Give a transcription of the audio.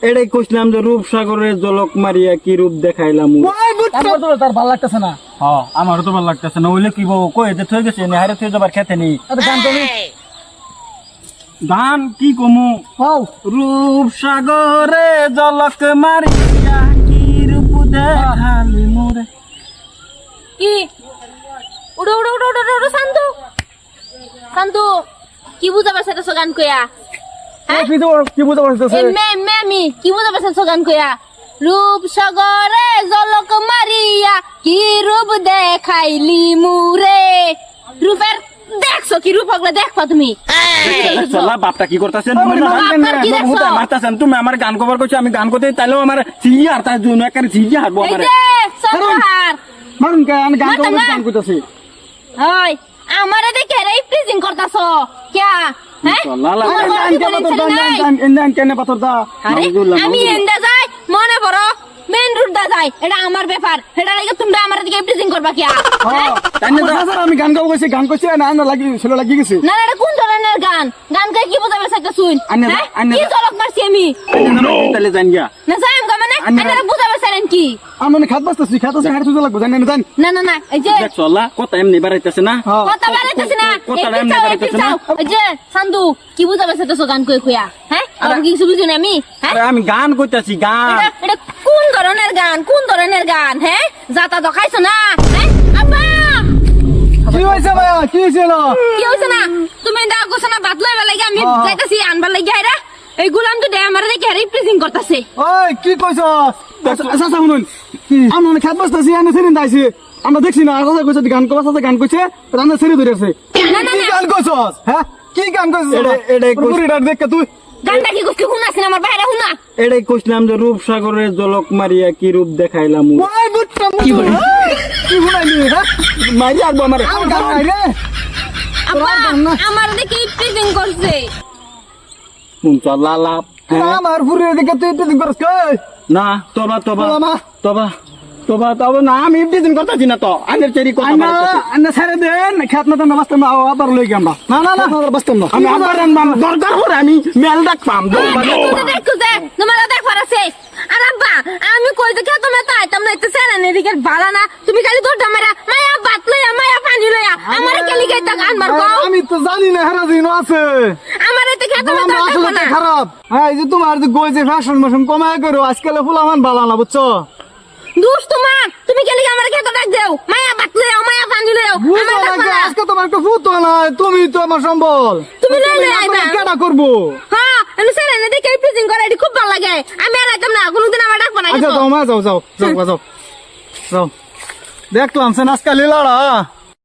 এটাই কইছিলাম যে রূপসাগরের জলক মারিয়া কি রূপ দেখাইলাম। তার ভালো লাগতেছে না। হ্যাঁ আমারও তো ভালো লাগতেছে না। ওইলে কি বউ কই যে থই গেছে নেহারে থই যাবার খেতে নেই। গান তুমি গান কি কমু হও রূপসাগরে জলক মারিয়া কি রূপ দেখালি মোরে। কি উড়ো উড়ো উড়ো উড়ো উড়ো শান্তু শান্তু কি বুঝা পারছ গান কইয়া? কি বুঝতে পারতেছে? আমি কি বুঝা পারছ গান কইয়া? রূপসাগরে জলক মারিয়া কি রূপ দেখাইলি মুরে। রূপের দেখছো কি রূপ হগলা দেখবা তুমি? চলা বাপটা কি করতেছেন বাপটার কি দেখছো? মারতেছেন তুমি আমার গান কভার করছো আমি গান করতে তাইলেও আমার সিজি আর তার জন্য একটা সিজি হারবো এই আমার যে সরহার মারুন কে আমি গান মাথা করব না। গান কইতাছি। ওই আমারে দেখে রে প্রিজিং করতাছো কিয়া? হ্যাঁ চলা আমার লাগা বড় জীবনে ছেলে নাই। গান কেন পাথর দা আরে আমি এন্ডা যাই মনে বড় মেন রুট দা যাই এটা আমার ব্যাপার এটা লাগে তোমরা আমার দিকে প্রিজিং করবা কিয়া? হ্যাঁ? আমি গান গাও কইছি গান কইছি না লাগি ছিল লাগি গেছে। না না এটা কোন ধরনের গান গান কে কি বোঝাবে একটা শুন আন্নে- হ্যাঁ আন্নে- কি চলক মারছি আমি তাহলে জান গিয়া না যাই আমি মানে আন্নে- এটা বোঝাবে সারেন কি আমি মানে খাত বাসতেছি খাত আছে হাড় তুই লাগবো জানেন না জান। না না না এই যে দেখ চলা কথা এমনি বাড়াইতেছে না। কথা বাড়াইতেছ না কথাটা একটু এমনি চাও বাড়াইতেছে না। এই যে সান্দু কি বোঝাবে সেটা গান কই কইয়া? হ্যাঁ আর কি কিছু বুঝুন আমি হ্যাঁ আরে আমি গান কইতাছি গান। এটা কোন ধরনের গান কোন ধরনের গান? হ্যাঁ যাতা তো খাইছো না? হ্যাঁ আব্বা কি হইছে ভাইয়া কি হইছে না? কি হইছে না? তুমি দা গোছ না বাদ লইবা লাগি আমি যাইতাছি আনবার লাগি আইরা এই গুলাম তো দে আমারে দেখে রিপ্রেজেন্ট করতেছে। ওই কি কইছস? আচ্ছা শুনুন আমি মানে খাত বাসতেছি এনে সেদিন দাইছি আমরা দেখছি না কথা কইছে গান কইছে গান কইছে রান্না ছেড়ে ধরেছে। না, না, কি না। গান কইছস? হ্যাঁ কি গান কইছস? এটাই কইছ- পুরিটা দেখ তুই গানটা কি কইছ শুনাছ না আমার বাইরে শুনা? এটাই কইছিলাম যে রূপসাগরের জলক মারিয়া কি রূপ দেখাইলাম। ওই বুটটা কি বলি কি শুনাইলি হ্যাঁ মারি আসবো আমার আমার গান নাই রে আব্বা গান না। আমার দেখে রিপ্রেজেন্ট করছে। শুন চলা লাভ আমার পুরিটা দেখে তুই তুই করস কই না তবা তবা তবা মা। তবা তবা তবা না আমি ইফটিজিং করতেছি না তো আনের চেরি কথা আন্না বাড়াইতেছে। আন্না ছেড়ে দেন খেত না তো বাস্তব না আবার লই গেম না না না বাস্তব না আমি আবার আনবাম দরকার হলে আমি মেল ডাক পাম দেখো যে তোমার দেখ পারাছে আর আব্বা আমি কই যে কে তুমি তাই তোমরা একটু সেরা নেদিকে ভালো না তুমি খালি দৌড়টা মারা মায়া বাত লইয়া মায়া পানি লইয়া আমারে কেলি গাইতা গান মার কও আমি তো জানি না হেরা দিন আছে আমারে তো কে তুমি আমরা তাই দেখো আসলে না খারাপ হ্যাঁ এই যে তোমার যে গই যে ফ্যাশন মেশন কমায় করো আজকাল ফুলামান বালা না বুঝছো দুষ তোমার তুমি কেলি আমারে কে তো ডাক দেও মায়া বাত লইয়া মায়া পানি লইয়া বুঝো আমার না দেখো না আজকে তোমার একটা ফুটো না তুমি তো আমার সম্বল তুমি লই লই আইবা কেডা করবো হ্যাঁ আমি সেরা নেদিকে প্রেজেন্ট করে এটি খুব ভালো লাগে আমি আর আইতাম না কোনদিন আমার ডাকবা না আচ্ছা যাও মা যাও যাও যাও যাও যাও দেখলাম সে আজকাল লড়া